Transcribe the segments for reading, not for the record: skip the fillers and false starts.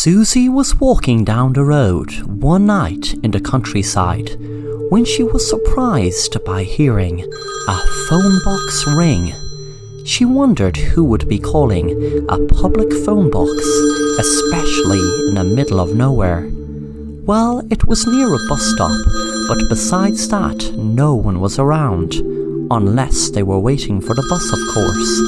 Susie was walking down the road one night in the countryside when she was surprised by hearing a phone box ring. She wondered who would be calling a public phone box, especially in the middle of nowhere. Well, it was near a bus stop, but besides that, no one was around, unless they were waiting for the bus, of course.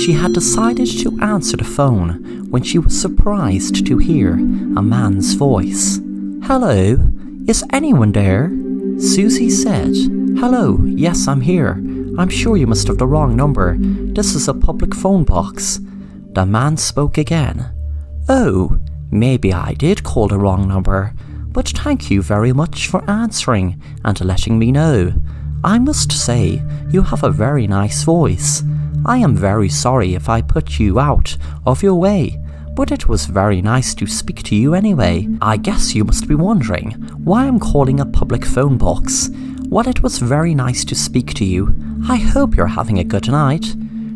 She had decided to answer the phone when she was surprised to hear a man's voice. "Hello, is anyone there?" Susie said. "Hello, yes, I'm here. I'm sure you must have the wrong number. This is a public phone box." The man spoke again. "Oh, maybe I did call the wrong number, but thank you very much for answering and letting me know. I must say, you have a very nice voice. I am very sorry if I put you out of your way, but it was very nice to speak to you anyway. I guess you must be wondering why I'm calling a public phone box. Well, it was very nice to speak to you. I hope you're having a good night."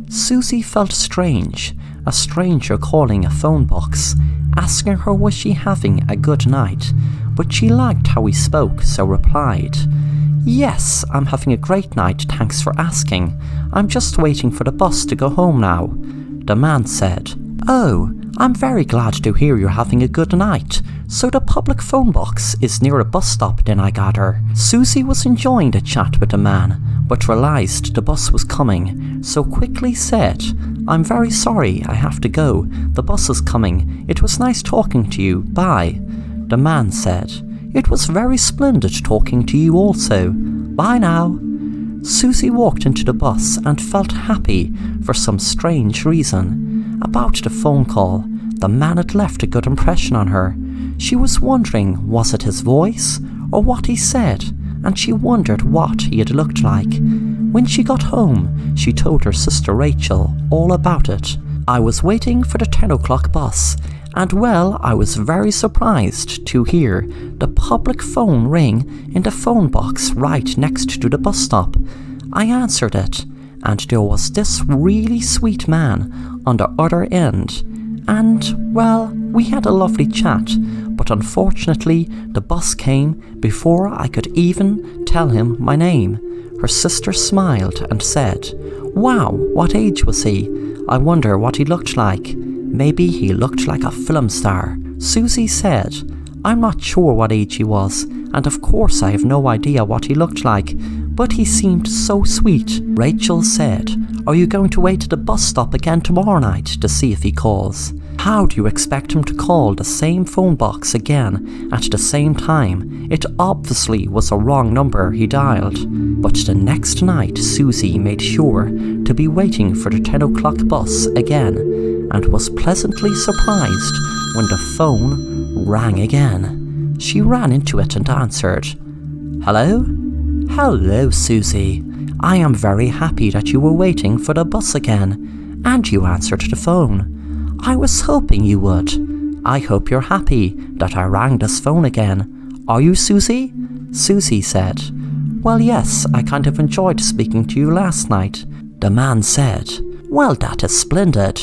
Susie felt strange, a stranger calling a phone box, asking her was she having a good night, but she liked how he spoke, so replied, "Yes, I'm having a great night, thanks for asking. I'm just waiting for the bus to go home now." The man said, "Oh, I'm very glad to hear you're having a good night. So the public phone box is near a bus stop then, I gather." Susie was enjoying the chat with the man, but realised the bus was coming, so quickly said, "I'm very sorry, I have to go. The bus is coming. It was nice talking to you. Bye." The man said, "It was very splendid talking to you also. Bye now." Susie walked into the bus and felt happy for some strange reason. About the phone call, the man had left a good impression on her. She was wondering, was it his voice or what he said, and she wondered what he had looked like. When she got home, she told her sister Rachel all about it. "I was waiting for the 10 o'clock bus, and well, I was very surprised to hear the public phone ring in the phone box right next to the bus stop. I answered it, and there was this really sweet man on the other end. And, well, we had a lovely chat, but unfortunately the bus came before I could even tell him my name." Her sister smiled and said, "Wow, what age was he? I wonder what he looked like. Maybe he looked like a film star." Susie said, "I'm not sure what age he was, and of course I have no idea what he looked like, but he seemed so sweet." Rachel said, "Are you going to wait at the bus stop again tomorrow night to see if he calls? How do you expect him to call the same phone box again at the same time? It obviously was a wrong number he dialed." But the next night Susie made sure to be waiting for the 10 o'clock bus again, and was pleasantly surprised when the phone rang again. She ran into it and answered, "Hello? Hello, Susie. I am very happy that you were waiting for the bus again, and you answered the phone. I was hoping you would. I hope you're happy that I rang this phone again. Are you, Susie?" Susie said, "Well, yes, I kind of enjoyed speaking to you last night." The man said, "Well, that is splendid.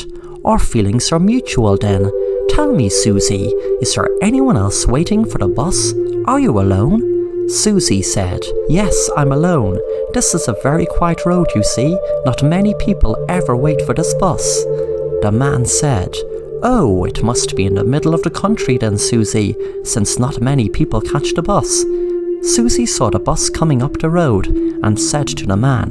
Our feelings are mutual then. Tell me, Susie, is there anyone else waiting for the bus? Are you alone?" Susie said, "Yes, I'm alone. This is a very quiet road, you see. Not many people ever wait for this bus." The man said, "Oh, it must be in the middle of the country then, Susie, since not many people catch the bus." Susie saw the bus coming up the road and said to the man,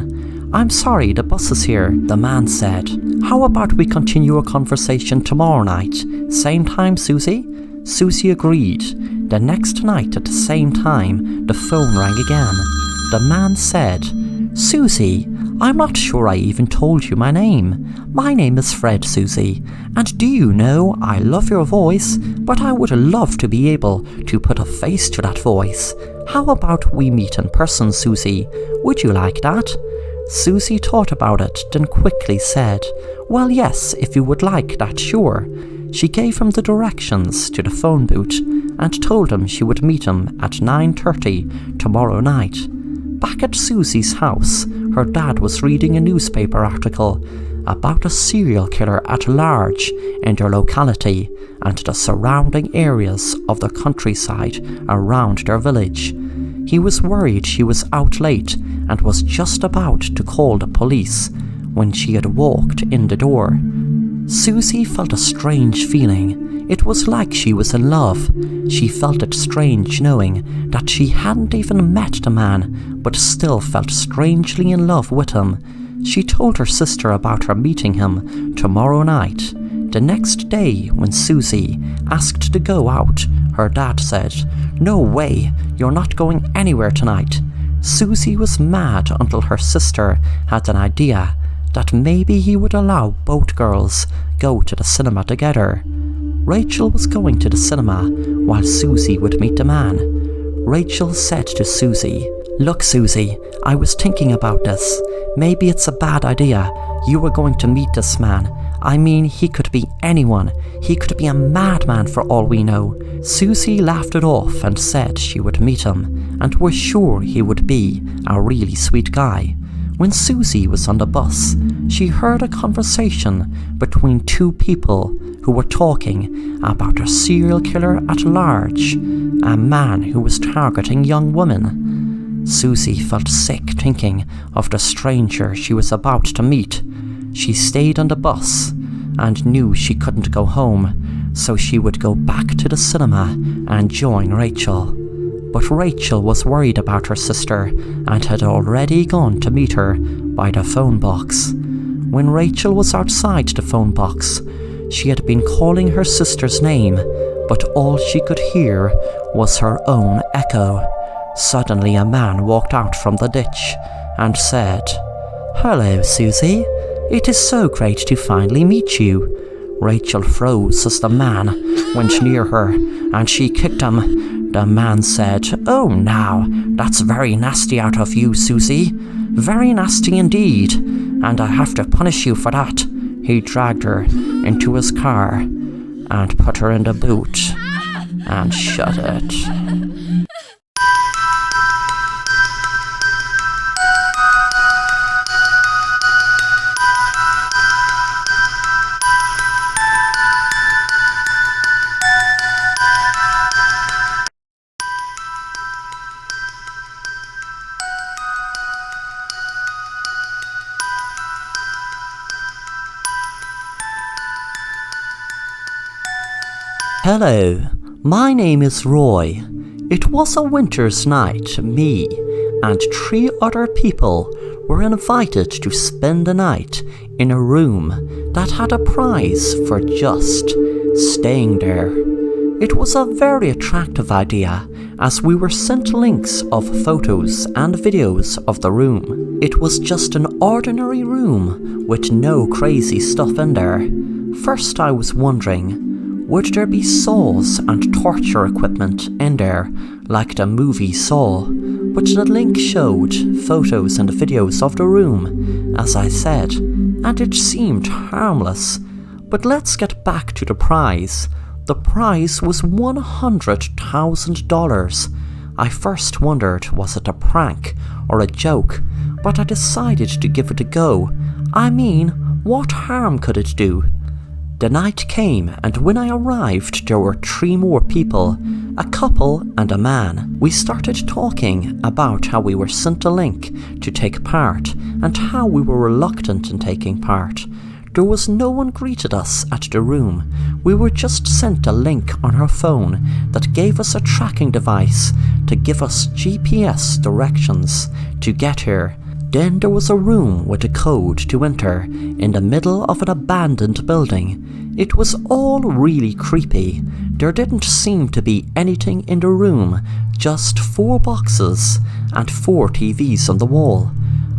"I'm sorry, the bus is here." The man said, "How about we continue our conversation tomorrow night? Same time, Susie?" Susie agreed. The next night at the same time, the phone rang again. The man said, "Susie, I'm not sure I even told you my name. My name is Fred, Susie, and do you know, I love your voice, but I would love to be able to put a face to that voice. How about we meet in person, Susie? Would you like that?" Susie thought about it, then quickly said, "Well, yes, if you would like that, sure." She gave him the directions to the phone booth and told him she would meet him at 9:30 tomorrow night. Back at Susie's house, her dad was reading a newspaper article. about a serial killer at large in their locality and the surrounding areas of the countryside around their village. He was worried she was out late and was just about to call the police when she had walked in the door. Susie felt a strange feeling. It was like she was in love. She felt it strange knowing that she hadn't even met the man, but still felt strangely in love with him. She told her sister about her meeting him tomorrow night. The next day, when Susie asked to go out, her dad said, "No way, you're not going anywhere tonight." Susie was mad until her sister had an idea that maybe he would allow both girls go to the cinema together. Rachel was going to the cinema while Susie would meet the man. Rachel said to Susie, "Look, Susie, I was thinking about this. Maybe it's a bad idea. You were going to meet this man. I mean, he could be anyone. He could be a madman for all we know." Susie laughed it off and said she would meet him and was sure he would be a really sweet guy. When Susie was on the bus, she heard a conversation between two people who were talking about a serial killer at large, a man who was targeting young women. Susie felt sick thinking of the stranger she was about to meet. She stayed on the bus and knew she couldn't go home, so she would go back to the cinema and join Rachel. But Rachel was worried about her sister and had already gone to meet her by the phone box. When Rachel was outside the phone box, she had been calling her sister's name, but all she could hear was her own echo. Suddenly a man walked out from the ditch and said, "Hello, Susie. It is so great to finally meet you." Rachel froze as the man went near her and she kicked him. The man said, "Oh, now, that's very nasty out of you, Susie. Very nasty indeed, and I have to punish you for that." He dragged her into his car and put her in the boot and shut it. Hello, my name is Roy. It was a winter's night. Me and 3 other people were invited to spend the night in a room that had a prize for just staying there. It was a very attractive idea as we were sent links of photos and videos of the room. It was just an ordinary room with no crazy stuff in there. First I was wondering, would there be saws and torture equipment in there like the movie Saw? But the link showed photos and videos of the room, as I said, and it seemed harmless. But let's get back to the prize. The prize was $100,000. I first wondered, was it a prank or a joke, but I decided to give it a go. I mean, what harm could it do? The night came, and when I arrived there were 3 more people, a couple and a man. We started talking about how we were sent a link to take part and how we were reluctant in taking part. There was no one greeted us at the room. We were just sent a link on our phone that gave us a tracking device to give us GPS directions to get here. Then there was a room with a code to enter in the middle of an abandoned building. It was all really creepy. There didn't seem to be anything in the room, just 4 boxes and 4 TVs on the wall.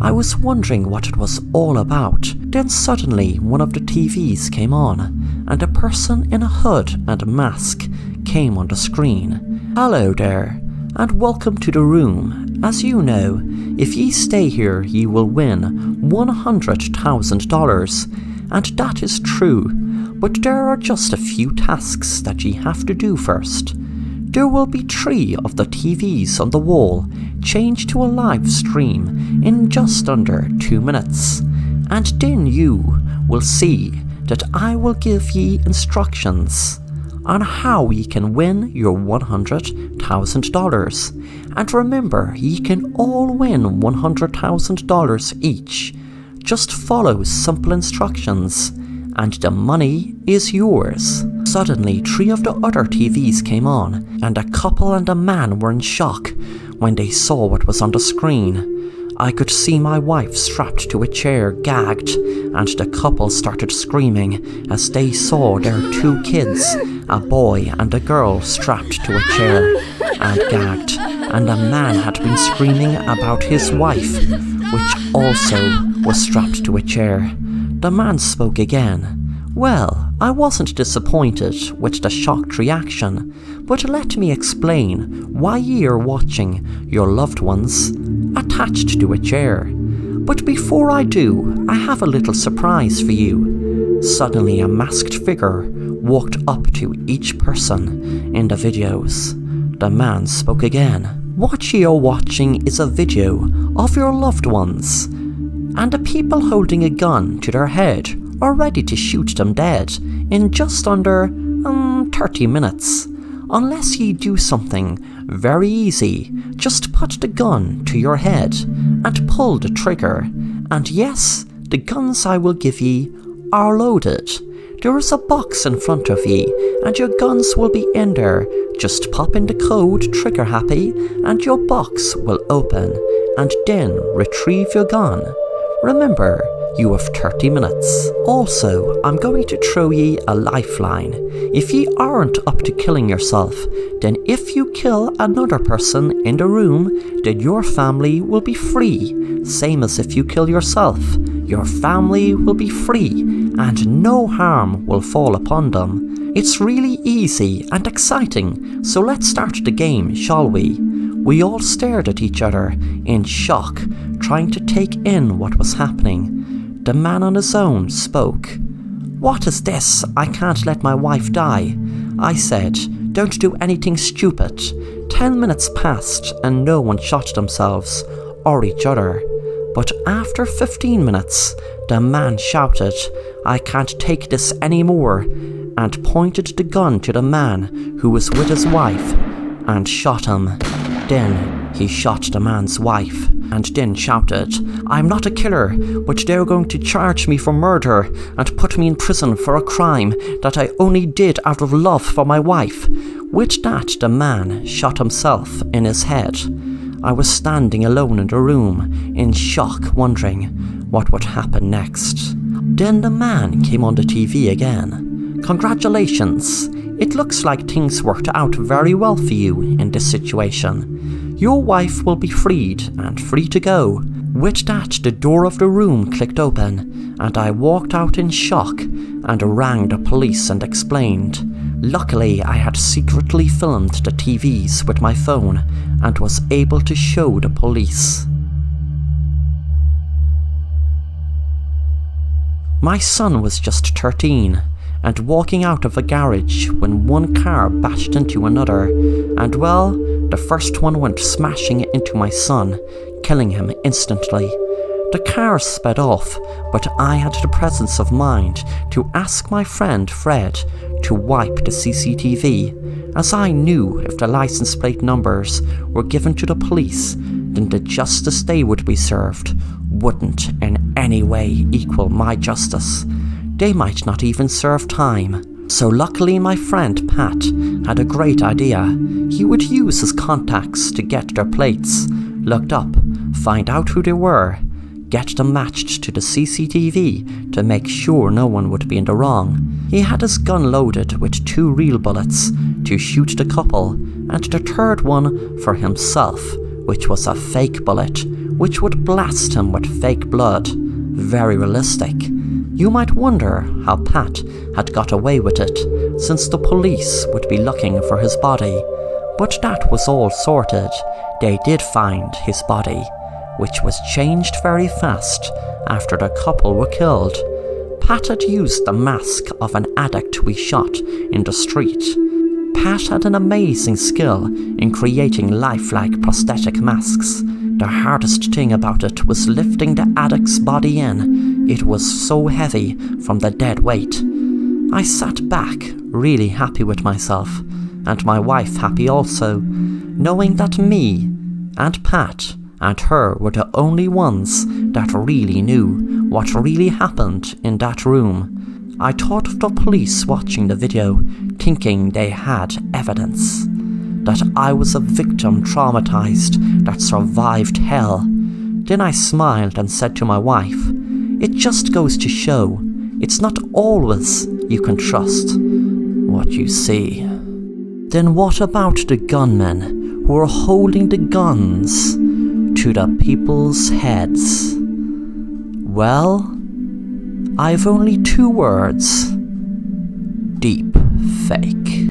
I was wondering what it was all about. Then suddenly one of the TVs came on, and a person in a hood and mask came on the screen. "Hello there, and welcome to the room. As you know, if ye stay here ye will win $100,000. And that is true, but there are just a few tasks that ye have to do first. There will be 3 of the TVs on the wall changed to a live stream in just under 2 minutes, and then you will see that I will give ye instructions on how ye can win your $100,000. And remember, ye can all win $100,000 each. Just follow simple instructions, and the money is yours. Suddenly, 3 of the other TVs came on, and a couple and a man were in shock when they saw what was on the screen. I could see my wife strapped to a chair, gagged, and the couple started screaming as they saw their 2 kids, a boy and a girl, strapped to a chair and gagged, and a man had been screaming about his wife, which also was strapped to a chair. The man spoke again. Well, I wasn't disappointed with the shocked reaction, but let me explain why ye are watching your loved ones attached to a chair. But before I do, I have a little surprise for you. Suddenly a masked figure walked up to each person in the videos. The man spoke again. What ye are watching is a video of your loved ones, and the people holding a gun to their head are ready to shoot them dead in just under 30 minutes. Unless ye do something very easy, just put the gun to your head and pull the trigger, and yes, the guns I will give ye are loaded. There is a box in front of ye, and your guns will be in there. Just pop in the code trigger happy, and your box will open, and then retrieve your gun. Remember, you have 30 minutes. Also, I'm going to throw ye a lifeline. If ye aren't up to killing yourself, then if you kill another person in the room, then your family will be free. Same as if you kill yourself. Your family will be free, and no harm will fall upon them. It's really easy and exciting, so let's start the game, shall we? We all stared at each other in shock, trying to take in what was happening. The man on his own spoke. What is this? I can't let my wife die. I said, don't do anything stupid. 10 minutes passed and no one shot themselves or each other. But after 15 minutes, the man shouted, I can't take this anymore, and pointed the gun to the man who was with his wife and shot him. Then he shot the man's wife and then shouted, I'm not a killer, but they're going to charge me for murder and put me in prison for a crime that I only did out of love for my wife. With that, the man shot himself in his head. I was standing alone in the room, in shock, wondering what would happen next. Then the man came on the TV again. Congratulations! It looks like things worked out very well for you in this situation. Your wife will be freed and free to go. With that, the door of the room clicked open, and I walked out in shock and rang the police and explained. Luckily, I had secretly filmed the TVs with my phone and was able to show the police. My son was just 13 and walking out of a garage when one car bashed into another, and well, the first one went smashing into my son, killing him instantly. The car sped off, but I had the presence of mind to ask my friend Fred to wipe the CCTV, as I knew if the license plate numbers were given to the police, then the justice they would be served wouldn't in any way equal my justice. They might not even serve time. So luckily my friend Pat had a great idea. He would use his contacts to get their plates looked up, find out who they were, get them matched to the CCTV to make sure no one would be in the wrong. He had his gun loaded with 2 real bullets to shoot the couple, and the third one for himself, which was a fake bullet, which would blast him with fake blood. Very realistic. You might wonder how Pat had got away with it, since the police would be looking for his body. But that was all sorted. They did find his body, which was changed very fast after the couple were killed. Pat had used the mask of an addict we shot in the street. Pat had an amazing skill in creating lifelike prosthetic masks. The hardest thing about it was lifting the addict's body in. It was so heavy from the dead weight. I sat back, really happy with myself, and my wife happy also, knowing that me and Pat and her were the only ones that really knew what really happened in that room. I thought of the police watching the video, thinking they had evidence. That I was a victim traumatized that survived hell. Then I smiled and said to my wife, "It just goes to show, it's not always you can trust what you see." Then what about the gunmen who were holding the guns to the people's heads? Well, I've only 2 words. Deep fake.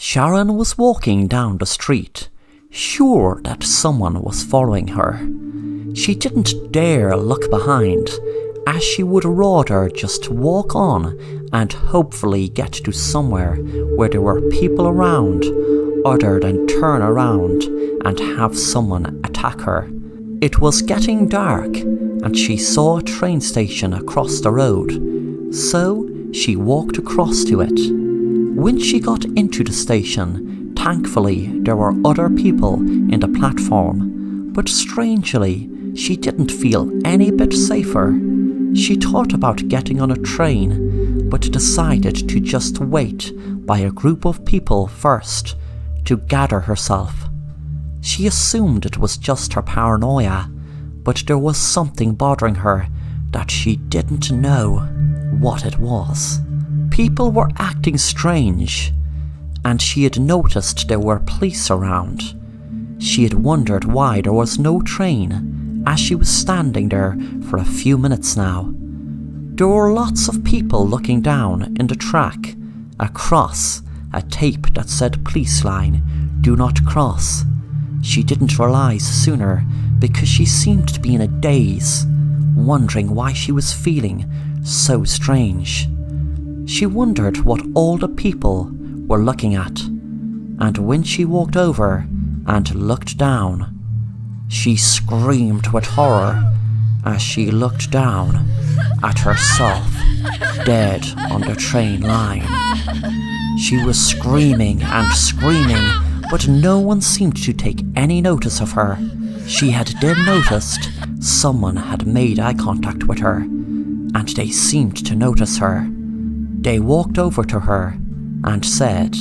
Sharon was walking down the street, sure that someone was following her. She didn't dare look behind, as she would rather just walk on and hopefully get to somewhere where there were people around, other than turn around and have someone attack her. It was getting dark, and she saw a train station across the road, so she walked across to it. When she got into the station, thankfully there were other people in the platform, but strangely, she didn't feel any bit safer. She thought about getting on a train, but decided to just wait by a group of people first, to gather herself. She assumed it was just her paranoia, but there was something bothering her that she didn't know what it was. People were acting strange, and she had noticed there were police around. She had wondered why there was no train, as she was standing there for a few minutes now. There were lots of people looking down in the track, across a tape that said "Police line, do not cross." She didn't realise sooner because she seemed to be in a daze, wondering why she was feeling so strange. She wondered what all the people were looking at, and when she walked over and looked down, she screamed with horror as she looked down at herself, dead on the train line. She was screaming and screaming, but no one seemed to take any notice of her. She had then noticed someone had made eye contact with her, and they seemed to notice her. They walked over to her and said,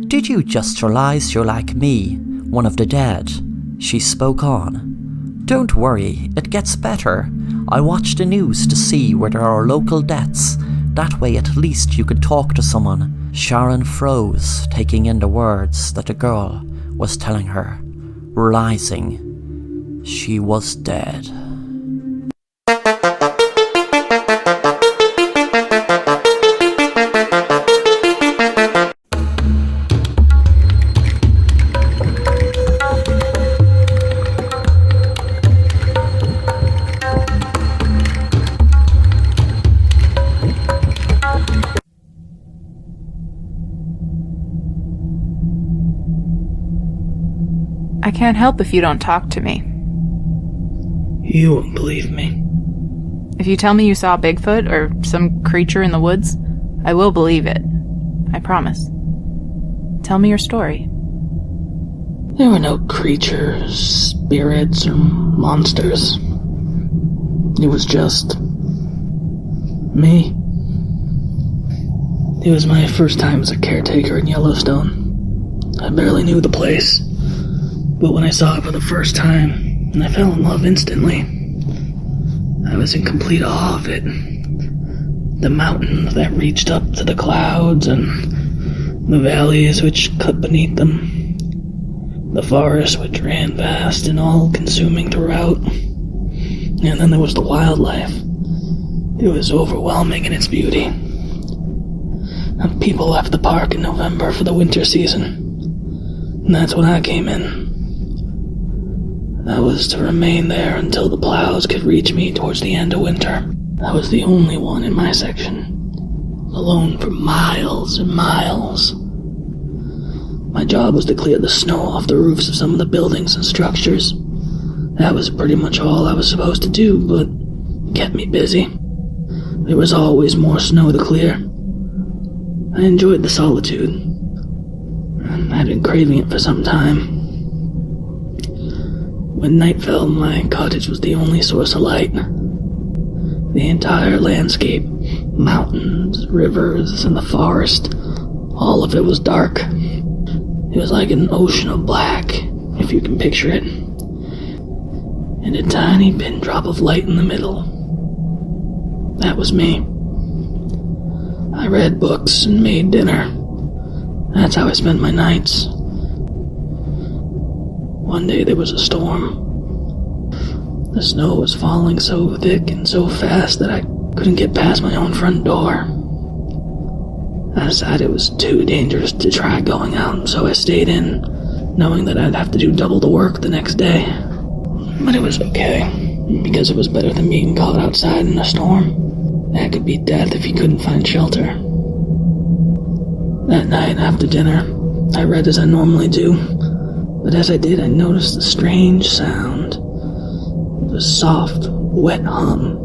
"Did you just realize you're like me, one of the dead?" She spoke on. "Don't worry, it gets better. I watch the news to see where there are local deaths. That way at least you could talk to someone." Sharon froze, taking in the words that the girl was telling her, realizing she was dead. I can't help if you don't talk to me. You won't believe me. If you tell me you saw Bigfoot or some creature in the woods, I will believe it. I promise. Tell me your story. There were no creatures, spirits, or monsters. It was just me. It was my first time as a caretaker in Yellowstone. I barely knew the place. But when I saw it for the first time, and I fell in love instantly, I was in complete awe of it. The mountains that reached up to the clouds, and the valleys which cut beneath them. the forest which ran vast and all-consuming throughout. And then there was the wildlife. It was overwhelming in its beauty. And people left the park in November for the winter season. And that's when I came in. I was to remain there until the plows could reach me towards the end of winter. I was the only one in my section, alone for miles and miles. My job was to clear the snow off the roofs of some of the buildings and structures. That was pretty much all I was supposed to do, but it kept me busy. There was always more snow to clear. I enjoyed the solitude, and I'd been craving it for some time. When night fell, my cottage was the only source of light. The entire landscape, mountains, rivers, and the forest, all of it was dark. It was like an ocean of black, if you can picture it. And a tiny pin drop of light in the middle. That was me. I read books and made dinner. That's how I spent my nights. One day there was a storm. The snow was falling so thick and so fast that I couldn't get past my own front door. I decided it was too dangerous to try going out, so I stayed in, knowing that I'd have to do double the work the next day. But it was okay, because it was better than being caught outside in a storm. That could be death if you couldn't find shelter. That night after dinner, I read as I normally do, but as I did, I noticed a strange sound. It was a soft, wet hum.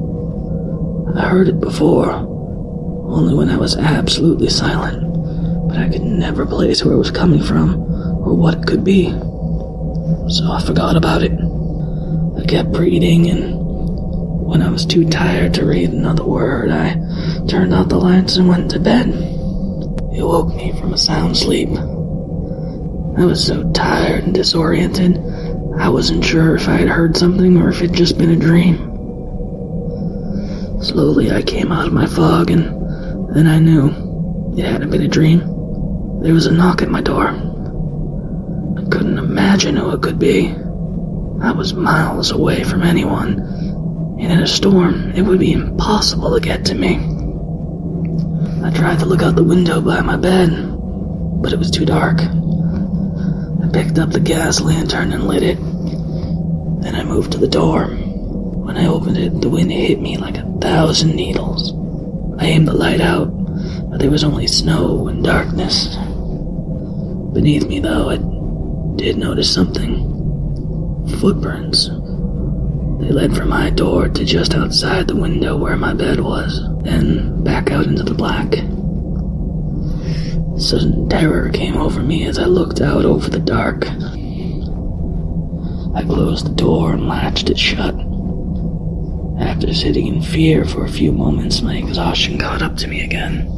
I heard it before, only when I was absolutely silent, but I could never place where it was coming from or what it could be. So I forgot about it. I kept reading, and when I was too tired to read another word, I turned out the lights and went to bed. It woke me from a sound sleep. I was so tired and disoriented, I wasn't sure if I had heard something or if it'd just been a dream. Slowly I came out of my fog, and then I knew it hadn't been a dream. There was a knock at my door. I couldn't imagine who it could be. I was miles away from anyone, and in a storm, it would be impossible to get to me. I tried to look out the window by my bed, but it was too dark. I picked up the gas lantern and lit it. Then I moved to the door. When I opened it, the wind hit me like 1,000 needles. I aimed the light out, but there was only snow and darkness. Beneath me, though, I did notice something. Footprints. They led from my door to just outside the window where my bed was, then back out into the black. Sudden terror came over me as I looked out over the dark. I closed the door and latched it shut. After sitting in fear for a few moments, my exhaustion caught up to me again.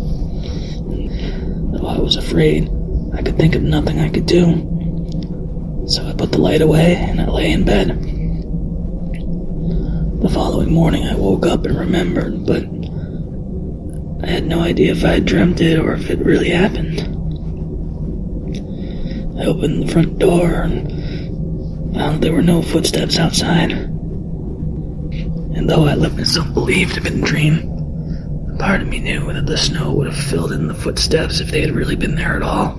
Though I was afraid, I could think of nothing I could do. So I put the light away and I lay in bed. The following morning I woke up and remembered, but I had no idea if I had dreamt it or if it really happened. I opened the front door and found there were no footsteps outside. And though I let myself believe it had been a dream, a part of me knew that the snow would have filled in the footsteps if they had really been there at all.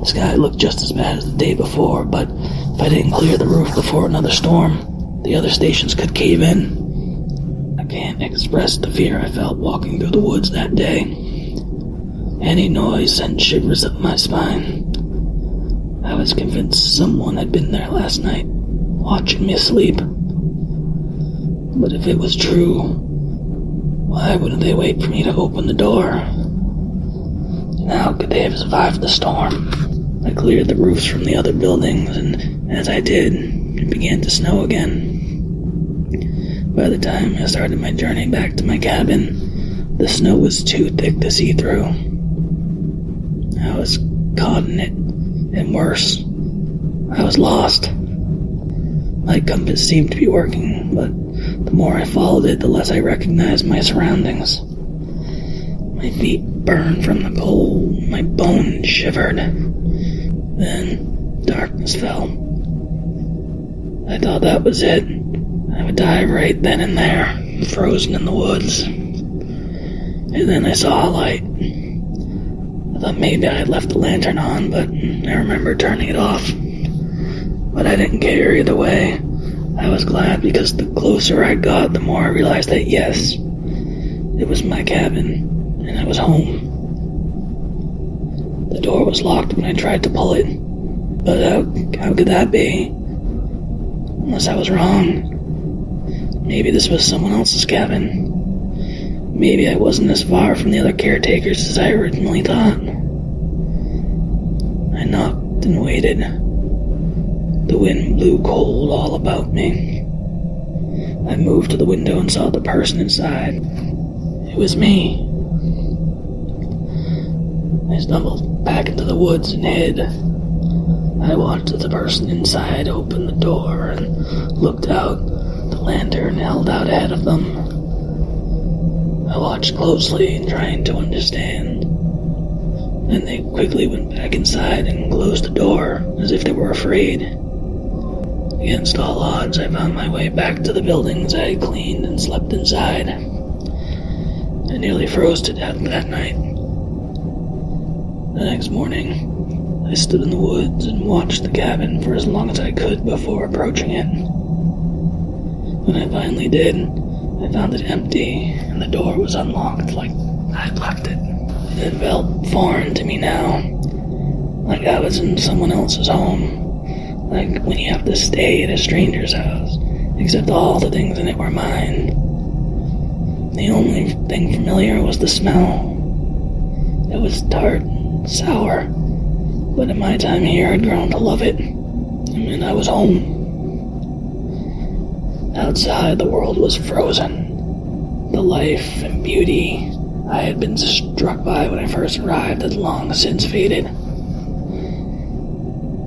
The sky looked just as bad as the day before, but if I didn't clear the roof before another storm, the other stations could cave in. I can't express the fear I felt walking through the woods that day. Any noise sent shivers up my spine. I was convinced someone had been there last night, watching me sleep. But if it was true, why wouldn't they wait for me to open the door? And how could they have survived the storm? I cleared the roofs from the other buildings, and as I did, it began to snow again. By the time I started my journey back to my cabin, the snow was too thick to see through. I was caught in it, and worse, I was lost. My compass seemed to be working, but the more I followed it, the less I recognized my surroundings. My feet burned from the cold, my bones shivered. Then, darkness fell. I thought that was it. I would die right then and there, frozen in the woods. And then I saw a light. I thought maybe I had left the lantern on, but I remember turning it off. But I didn't care either way. I was glad because the closer I got, the more I realized that yes, it was my cabin, and I was home. The door was locked when I tried to pull it, but how could that be? Unless I was wrong. Maybe this was someone else's cabin. Maybe I wasn't as far from the other caretakers as I originally thought. I knocked and waited. The wind blew cold all about me. I moved to the window and saw the person inside. It was me. I stumbled back into the woods and hid. I watched as the person inside opened the door and looked out. The lantern held out ahead of them. I watched closely, trying to understand. Then they quickly went back inside and closed the door, as if they were afraid. Against all odds, I found my way back to the buildings I had cleaned and slept inside. I nearly froze to death that night. The next morning, I stood in the woods and watched the cabin for as long as I could before approaching it. When I finally did, I found it empty and the door was unlocked like I'd left it. It felt foreign to me now, like I was in someone else's home. Like when you have to stay at a stranger's house, except all the things in it were mine. The only thing familiar was the smell. It was tart and sour, but in my time here I'd grown to love it, and I was home. Outside, the world was frozen. The life and beauty I had been struck by when I first arrived had long since faded.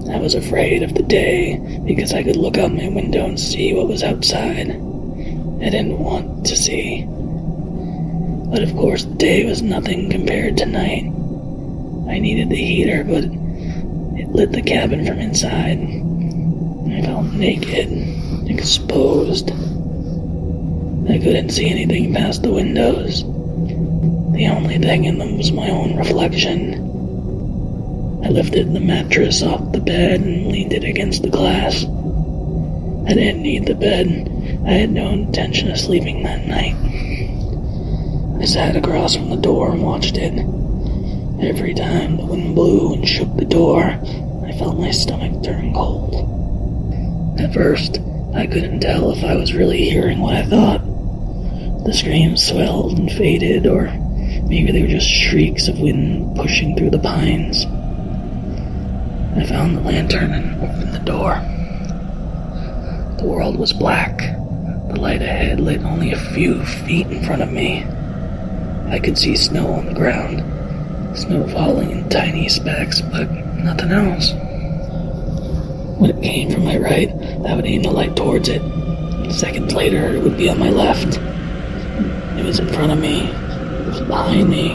I was afraid of the day because I could look out my window and see what was outside. I didn't want to see. But of course the day was nothing compared to night. I needed the heater, but it lit the cabin from inside. I felt naked, exposed. I couldn't see anything past the windows. The only thing in them was my own reflection. I lifted the mattress off the bed and leaned it against the glass. I didn't need the bed. I had no intention of sleeping that night. I sat across from the door and watched it. Every time the wind blew and shook the door, I felt my stomach turn cold. At first, I couldn't tell if I was really hearing what I thought. The screams swelled and faded, or maybe they were just shrieks of wind pushing through the pines. I found the lantern and opened the door. The world was black. The light ahead lit only a few feet in front of me. I could see snow on the ground, snow falling in tiny specks, but nothing else. When it came from my right, I would aim the light towards it. Seconds later, it would be on my left. It was in front of me. It was behind me.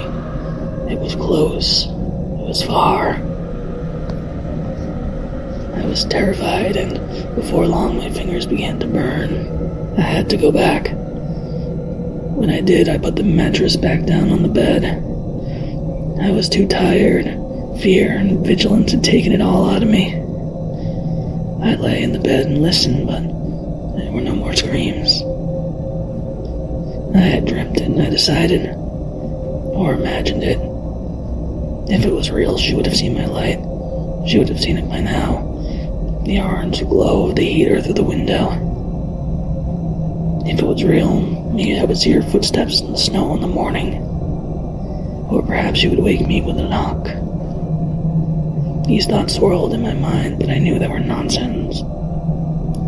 It was close. It was far. I was terrified, and before long my fingers began to burn. I had to go back. When I did, I put the mattress back down on the bed. I was too tired. Fear and vigilance had taken it all out of me. I lay in the bed and listened, but there were no more screams. I had dreamt it, and I decided, or imagined it. If it was real, she would have seen my light. She would have seen it by now. The orange glow of the heater through the window. If it was real, maybe I would see her footsteps in the snow in the morning. Or perhaps she would wake me with a knock. These thoughts swirled in my mind, but I knew they were nonsense.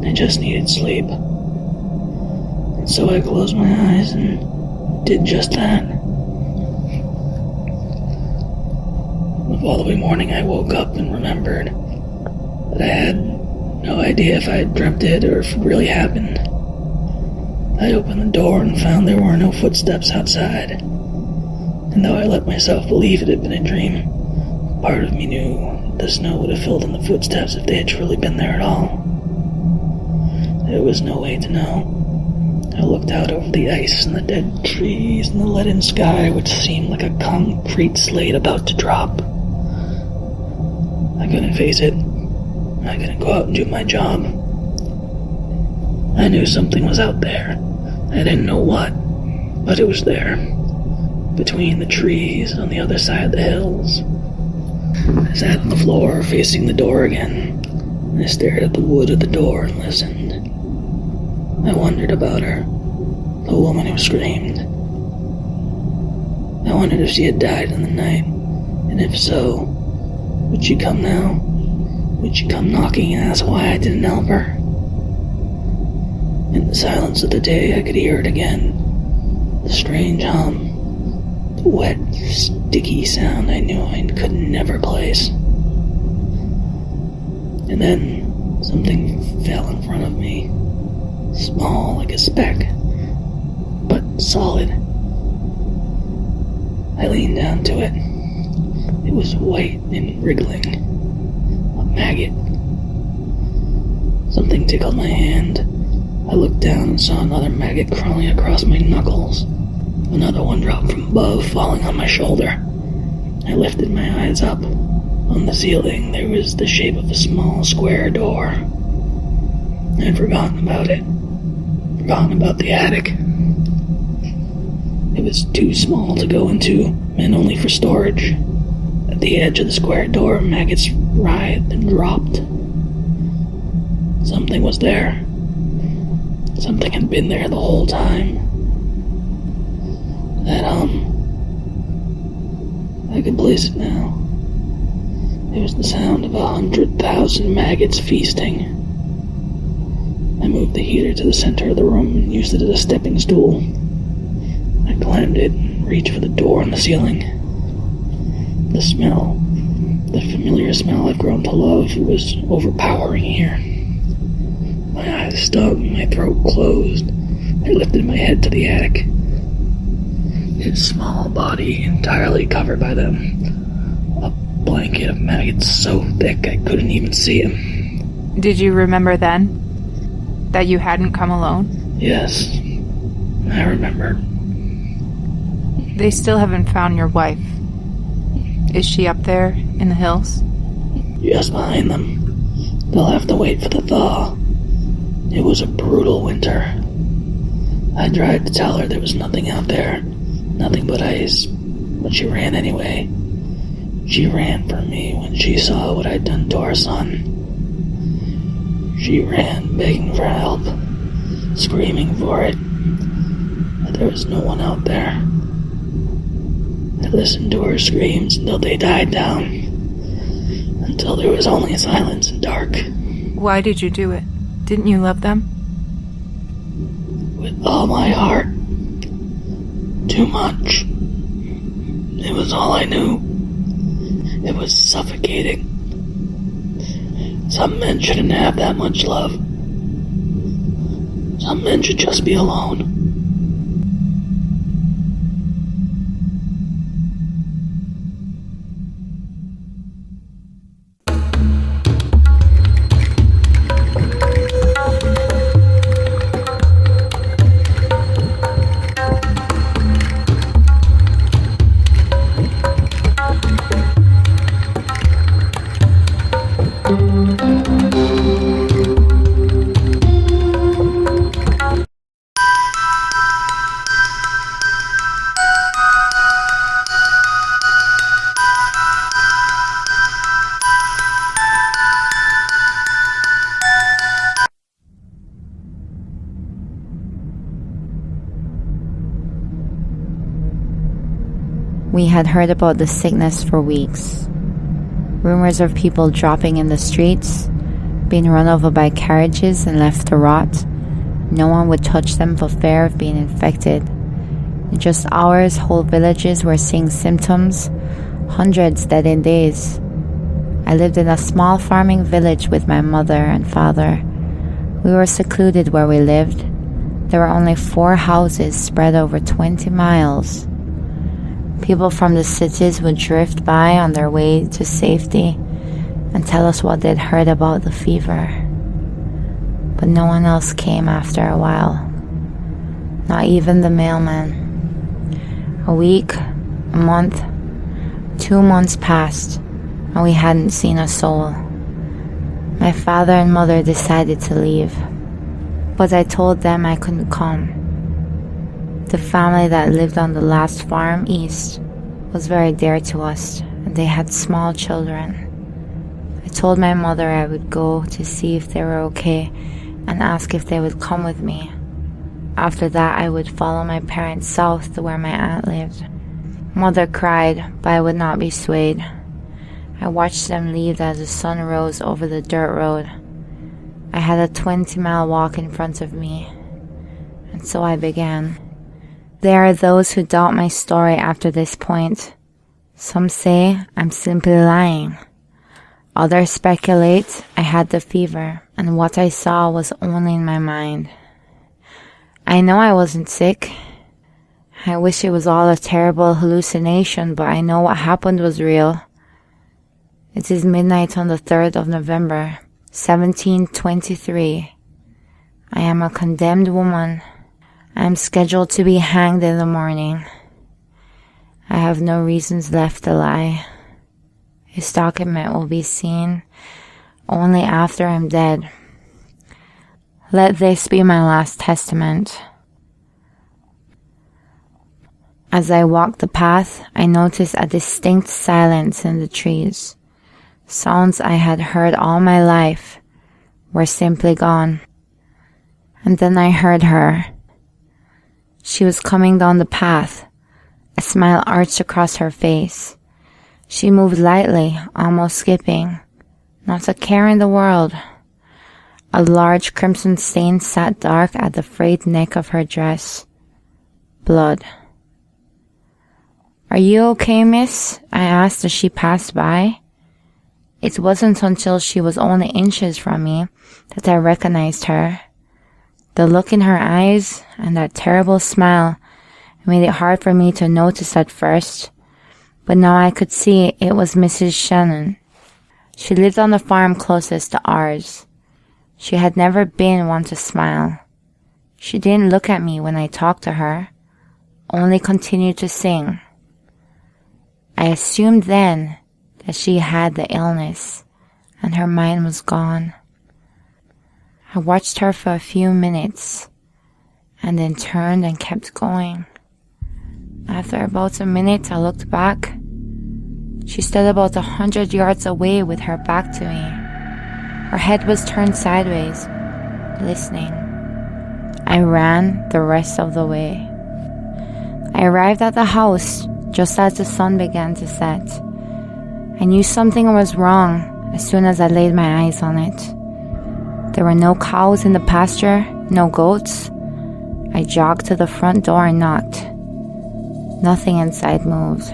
I just needed sleep. And so I closed my eyes and did just that. The following morning I woke up and remembered that I had no idea if I had dreamt it or if it really happened. I opened the door and found there were no footsteps outside. And though I let myself believe it had been a dream, Part of me knew the snow would have filled in the footsteps if they had truly been there at all. There was no way to know. I looked out over the ice and the dead trees and the leaden sky, which seemed like a concrete slate about to drop. I couldn't face it. I couldn't go out and do my job. I knew something was out there. I didn't know what, but it was there. Between the trees on the other side of the hills. I sat on the floor facing the door again. I stared at the wood of the door and listened. I wondered about her, the woman who screamed. I wondered if she had died in the night, and if so, would she come now? Would she come knocking and ask why I didn't help her? In the silence of the day, I could hear it again. The strange hum. The wet, sticky sound I knew I could never place. And then, something fell in front of me. Small like a speck, but solid. I leaned down to it. It was white and wriggling. A maggot. Something tickled my hand. I looked down and saw another maggot crawling across my knuckles. Another one dropped from above, falling on my shoulder. I lifted my eyes up. On the ceiling, there was the shape of a small square door. I had forgotten about it. Forgotten about the attic. It was too small to go into, meant only for storage. At the edge of the square door, maggots writhed and dropped. Something was there. Something had been there the whole time. That I could place it now. It was the sound of 100,000 maggots feasting. I moved the heater to the center of the room and used it as a stepping stool. I climbed it and reached for the door on the ceiling. The smell, the familiar smell I've grown to love, was overpowering here. My eyes stung, my throat closed. I lifted my head to the attic. His small body entirely covered by them. A blanket of maggots so thick I couldn't even see him. Did you remember then that you hadn't come alone? Yes, I remember. They still haven't found your wife. Is she up there in the hills? Just behind them. They'll have to wait for the thaw. It was a brutal winter. I tried to tell her there was nothing out there, nothing but ice, but she ran anyway. She ran for me when she saw what I'd done to our son. She ran begging for help, screaming for it, but there was no one out there. I listened to her screams until they died down, until there was only silence and dark. Why did you do it? Didn't you love them? With all my heart. Too much. It was all I knew. It was suffocating. Some men shouldn't have that much love. Some men should just be alone. We had heard about the sickness for weeks. Rumors of people dropping in the streets, being run over by carriages and left to rot. No one would touch them for fear of being infected. In just hours, whole villages were seeing symptoms, hundreds dead in days. I lived in a small farming village with my mother and father. We were secluded where we lived. There were only 4 houses spread over 20 miles. People from the cities would drift by on their way to safety and tell us what they'd heard about the fever. But no one else came after a while. Not even the mailman. A week, a month, 2 months passed, and we hadn't seen a soul. My father and mother decided to leave, but I told them I couldn't come. The family that lived on the last farm east was very dear to us, and they had small children. I told my mother I would go to see if they were okay and ask if they would come with me. After that, I would follow my parents south to where my aunt lived. Mother cried, but I would not be swayed. I watched them leave as the sun rose over the dirt road. I had a 20-mile walk in front of me, and so I began. There are those who doubt my story after this point. Some say I'm simply lying. Others speculate I had the fever, and what I saw was only in my mind. I know I wasn't sick. I wish it was all a terrible hallucination, but I know what happened was real. It is midnight on the 3rd of November, 1723. I am a condemned woman. I am scheduled to be hanged in the morning. I have no reasons left to lie. This document will be seen only after I'm dead. Let this be my last testament. As I walked the path, I noticed a distinct silence in the trees. Sounds I had heard all my life were simply gone. And then I heard her. She was coming down the path. A smile arched across her face. She moved lightly, almost skipping. Not a care in the world. A large crimson stain sat dark at the frayed neck of her dress. Blood. "Are you okay, miss?" I asked as she passed by. It wasn't until she was only inches from me that I recognized her. The look in her eyes and that terrible smile made it hard for me to notice at first, but now I could see it was Mrs. Shannon. She lived on the farm closest to ours. She had never been one to smile. She didn't look at me when I talked to her, only continued to sing. I assumed then that she had the illness and her mind was gone. I watched her for a few minutes and then turned and kept going. After about a minute, I looked back. She stood about 100 yards away with her back to me. Her head was turned sideways, listening. I ran the rest of the way. I arrived at the house just as the sun began to set. I knew something was wrong as soon as I laid my eyes on it. There were no cows in the pasture, no goats. I jogged to the front door and knocked. Nothing inside moved.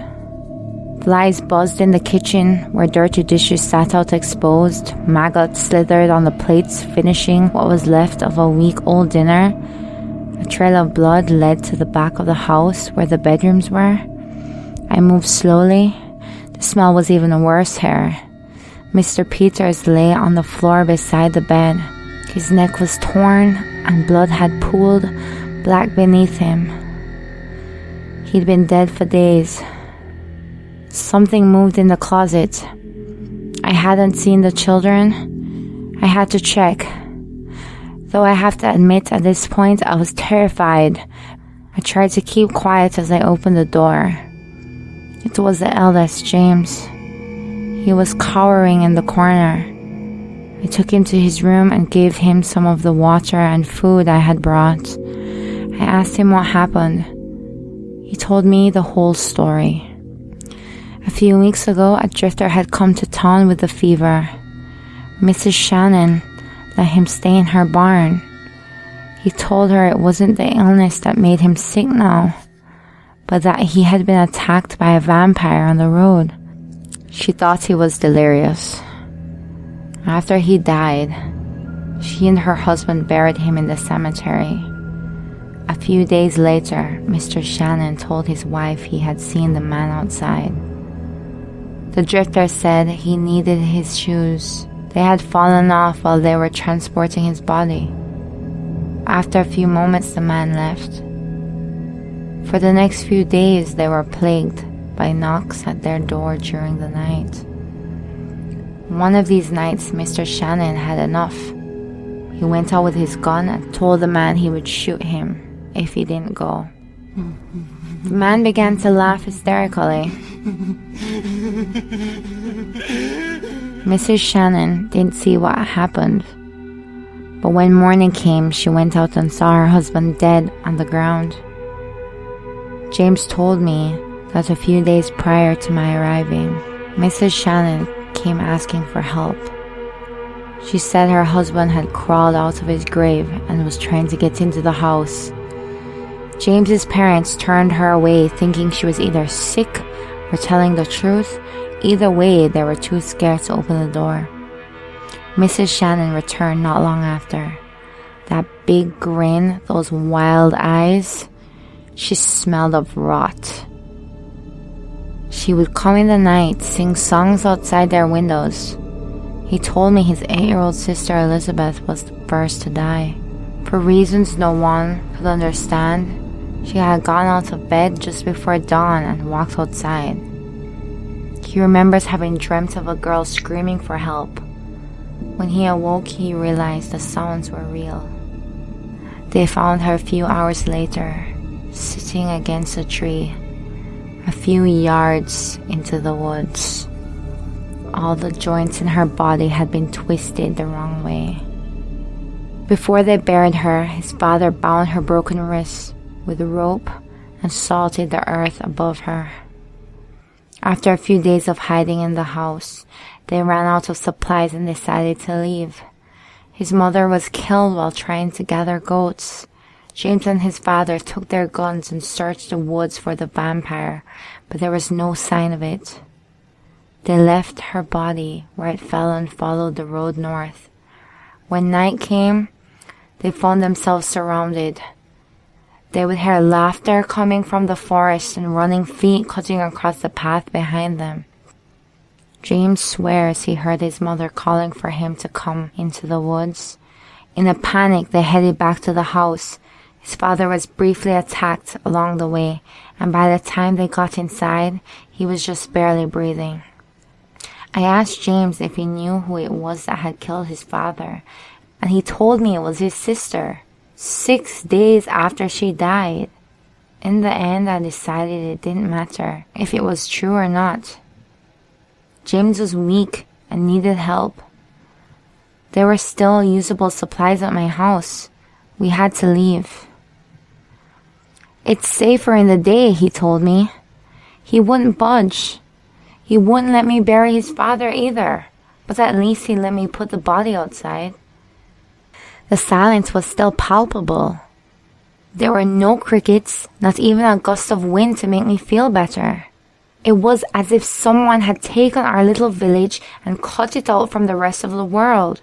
Flies buzzed in the kitchen where dirty dishes sat out exposed. Maggots slithered on the plates, finishing what was left of a week-old dinner. A trail of blood led to the back of the house where the bedrooms were. I moved slowly. The smell was even worse here. Mr. Peters lay on the floor beside the bed. His neck was torn and blood had pooled black beneath him. He'd been dead for days. Something moved in the closet. I hadn't seen the children. I had to check. Though I have to admit at this point I was terrified. I tried to keep quiet as I opened the door. It was the eldest, James. He was cowering in the corner. I took him to his room and gave him some of the water and food I had brought. I asked him what happened. He told me the whole story. A few weeks ago, a drifter had come to town with a fever. Mrs. Shannon let him stay in her barn. He told her it wasn't the illness that made him sick now, but that he had been attacked by a vampire on the road. She thought he was delirious. After he died, she and her husband buried him in the cemetery. A few days later, Mr. Shannon told his wife he had seen the man outside. The drifter said he needed his shoes. They had fallen off while they were transporting his body. After a few moments, the man left. For the next few days, they were plagued by knocks at their door during the night. One of these nights, Mr. Shannon had enough. He went out with his gun and told the man he would shoot him if he didn't go. The man began to laugh hysterically. Mrs. Shannon didn't see what happened, but when morning came, she went out and saw her husband dead on the ground. James told me that a few days prior to my arriving, Mrs. Shannon came asking for help. She said her husband had crawled out of his grave and was trying to get into the house. James's parents turned her away, thinking she was either sick or telling the truth. Either way, they were too scared to open the door. Mrs. Shannon returned not long after. That big grin, those wild eyes, she smelled of rot. She would come in the night, sing songs outside their windows. He told me his 8-year-old sister Elizabeth was the first to die. For reasons no one could understand, she had gone out of bed just before dawn and walked outside. He remembers having dreamt of a girl screaming for help. When he awoke, he realized the sounds were real. They found her a few hours later, sitting against a tree, a few yards into the woods. All the joints in her body had been twisted the wrong way. Before they buried her, his father bound her broken wrists with a rope and salted the earth above her. After a few days of hiding in the house, they ran out of supplies and decided to leave. His mother was killed while trying to gather goats. James and his father took their guns and searched the woods for the vampire, but there was no sign of it. They left her body where it fell and followed the road north. When night came, they found themselves surrounded. They would hear laughter coming from the forest and running feet cutting across the path behind them. James swears he heard his mother calling for him to come into the woods. In a panic, they headed back to the house. His father was briefly attacked along the way, and by the time they got inside, he was just barely breathing. I asked James if he knew who it was that had killed his father, and he told me it was his sister, 6 days after she died. In the end, I decided it didn't matter if it was true or not. James was weak and needed help. There were still usable supplies at my house. We had to leave. It's safer in the day, he told me. He wouldn't budge. He wouldn't let me bury his father either, but at least he let me put the body outside. The silence was still palpable. There were no crickets, not even a gust of wind to make me feel better. It was as if someone had taken our little village and cut it out from the rest of the world.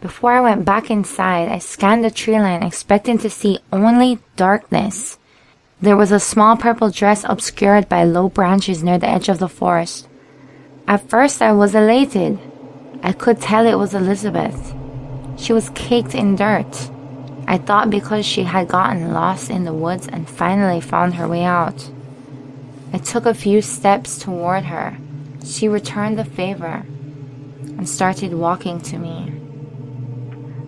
Before I went back inside, I scanned the tree line expecting to see only darkness. There was a small purple dress obscured by low branches near the edge of the forest. At first I was elated. I could tell it was Elizabeth. She was caked in dirt. I thought because she had gotten lost in the woods and finally found her way out. I took a few steps toward her. She returned the favor and started walking to me.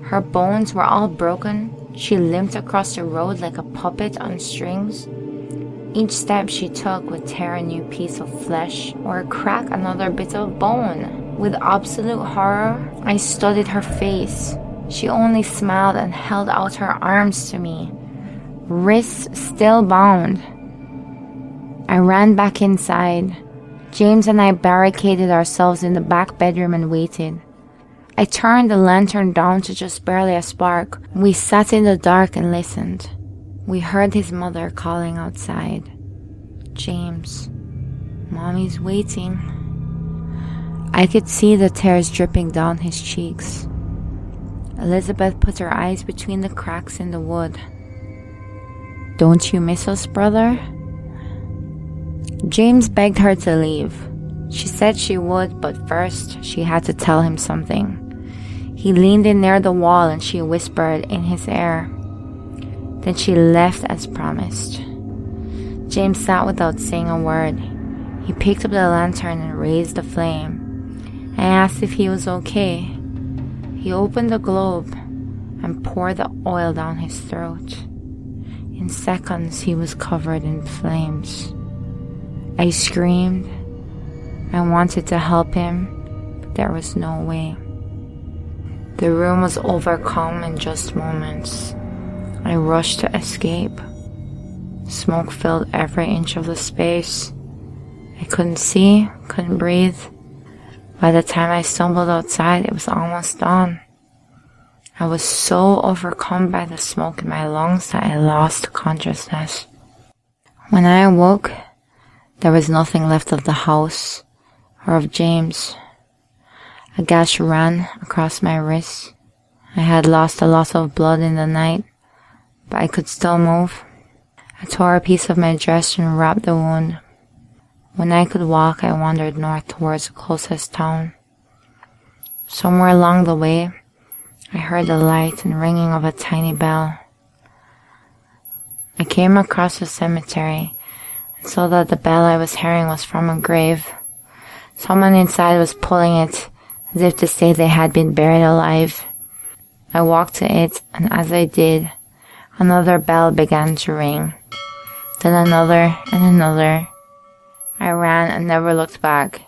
Her bones were all broken. She limped across the road like a puppet on strings. Each step she took would tear a new piece of flesh or crack another bit of bone. With absolute horror, I studied her face. She only smiled and held out her arms to me, wrists still bound. I ran back inside. James and I barricaded ourselves in the back bedroom and waited. I turned the lantern down to just barely a spark. We sat in the dark and listened. We heard his mother calling outside. James, Mommy's waiting. I could see the tears dripping down his cheeks. Elizabeth put her eyes between the cracks in the wood. Don't you miss us, brother? James begged her to leave. She said she would, but first she had to tell him something. He leaned in near the wall and she whispered in his ear. Then she left as promised. James sat without saying a word. He picked up the lantern and raised the flame. I asked if he was okay. He opened the globe and poured the oil down his throat. In seconds, he was covered in flames. I screamed. I wanted to help him, but there was no way. The room was overcome in just moments. I rushed to escape. Smoke filled every inch of the space. I couldn't see, couldn't breathe. By the time I stumbled outside, it was almost dawn. I was so overcome by the smoke in my lungs that I lost consciousness. When I awoke, there was nothing left of the house or of James. A gash ran across my wrist. I had lost a lot of blood in the night, but I could still move. I tore a piece of my dress and wrapped the wound. When I could walk, I wandered north towards the closest town. Somewhere along the way, I heard the light and ringing of a tiny bell. I came across a cemetery and saw that the bell I was hearing was from a grave. Someone inside was pulling it as if to say they had been buried alive. I walked to it, and as I did, another bell began to ring. Then another and another. I ran and never looked back.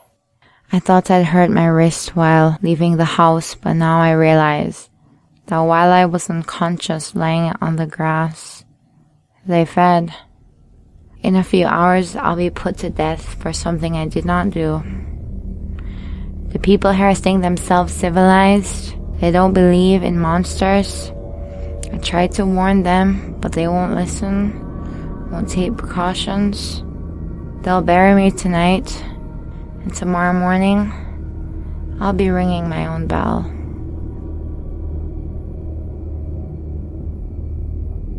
I thought I'd hurt my wrist while leaving the house, but now I realize that while I was unconscious lying on the grass, they fed. In a few hours, I'll be put to death for something I did not do. The people here think themselves civilized. They don't believe in monsters. I tried to warn them, but they won't listen, won't take precautions. They'll bury me tonight, and tomorrow morning, I'll be ringing my own bell.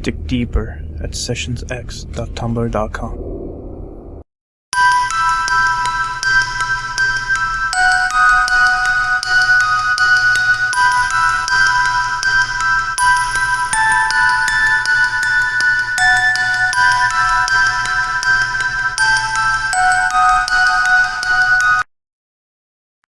Dig deeper at sessionsx.tumblr.com.